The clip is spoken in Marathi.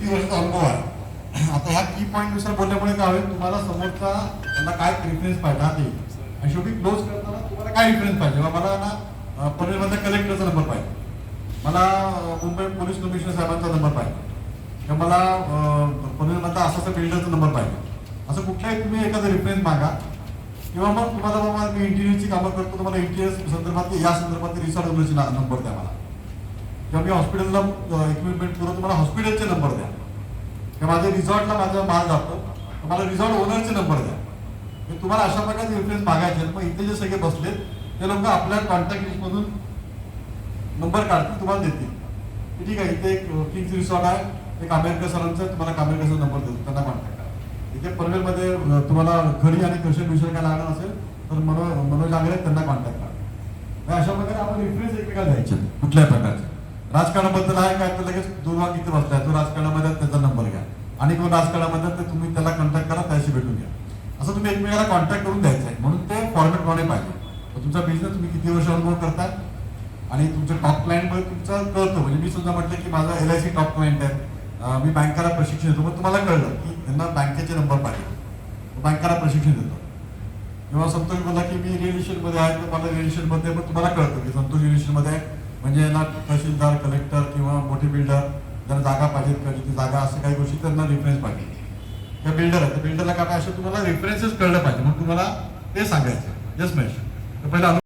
किती वर्षाचा अनुभव आहे. आता ह्या की पॉईंट नुसार बोलल्यामुळे काय होईल, तुम्हाला समोरचा त्यांना काय प्रिफरन्स पाहिजे हा ते, आणि शेवटी क्लोज करताना तुम्हाला काय रिफरन्स पाहिजे. मला ना पनवेलमधल्या कलेक्टरचा नंबर पाहिजे, मला मुंबई पोलीस कमिशनर साहेबांचा नंबर पाहिजे, किंवा मला पनवेलमधला असा बिल्डरचा नंबर पाहिजे. असं कुठलाही तुम्ही एखादा रिफरन्स मागा, किंवा मग तुम्हाला बाबा मी इंटिरियरची कामं करतो, तुम्हाला इंटिरियर संदर्भात या संदर्भात रिसॉर्ट ओनरची नंबर द्या मला, किंवा मी हॉस्पिटलला इक्विपमेंट करून तुम्हाला हॉस्पिटलचे नंबर द्या, किंवा माझ्या रिसॉर्टला माझा माल जातो तर मला रिसॉर्ट ओनरचे नंबर द्या. तुम्हाला अशा प्रकारचे रिफरन्स मागायचे. मग इथे जे सगळे बसले ते लोक आपल्या कॉन्टॅक्ट लिस्टमधून नंबर काढतील, तुम्हाला देतील. ठीक आहे, इथे एक किंग्स रिसॉर्ट आहे, एक आंबेडकर सरांचं, तुम्हाला आंबेडकरचा नंबर देतो, त्यांना कॉन्टॅक्ट करा. इथे पनवेलमध्ये तुम्हाला घरी आणि कशन विषय काय लागणार असेल तर मनोज आगरे त्यांना कॉन्टॅक्ट करा. अशा प्रकारे आपण रिफरन्स एकमेकाला द्यायचे कुठल्याही प्रकारचे. राजकारणाबद्दल आहे काय तर लगेच दोन वाक इथे बसलाय, तो राजकारणामध्ये त्याचा नंबर घ्या, आणि कोण राजकारणामध्ये तर तुम्ही त्याला कॉन्टॅक्ट करा, त्याशी भेटून घ्या. असं तुम्ही एकमेकाला कॉन्टॅक्ट करून द्यायचं आहे. म्हणून ते फॉर्मॅट प्रमाणे पाहिजे. तुमचा बिझनेस तुम्ही किती वर्ष अनुभव करताय आणि तुमच्या टॉप क्लायंटमध्ये तुमचं कळतं. म्हणजे मी सुद्धा म्हटलं की माझा LIC टॉप क्लायंट आहे, मी बँकेला प्रशिक्षण देतो, मग तुम्हाला कळलं की त्यांना बँकेचे नंबर पाहिजे, बँकेला प्रशिक्षण देतो. किंवा संतोष बोला की मी रिअल इस्टेटमध्ये आहे, तर मला रिअल इस्टेटमध्ये मग तुम्हाला कळतं की संतोष रिअल इस्टेटमध्ये आहे, म्हणजे यांना तहसीलदार, कलेक्टर किंवा मोठे बिल्डर ज्यांना जागा पाहिजेत किंवा जिथे जागा असं काही गोष्टी त्यांना रिफरन्स पाहिजे. किंवा बिल्डर आहे, तर बिल्डरला काय असं तुम्हाला रेफरन्सेस कळलं पाहिजे, मग तुम्हाला ते सांगायचं. जस्ट महेश, पहिला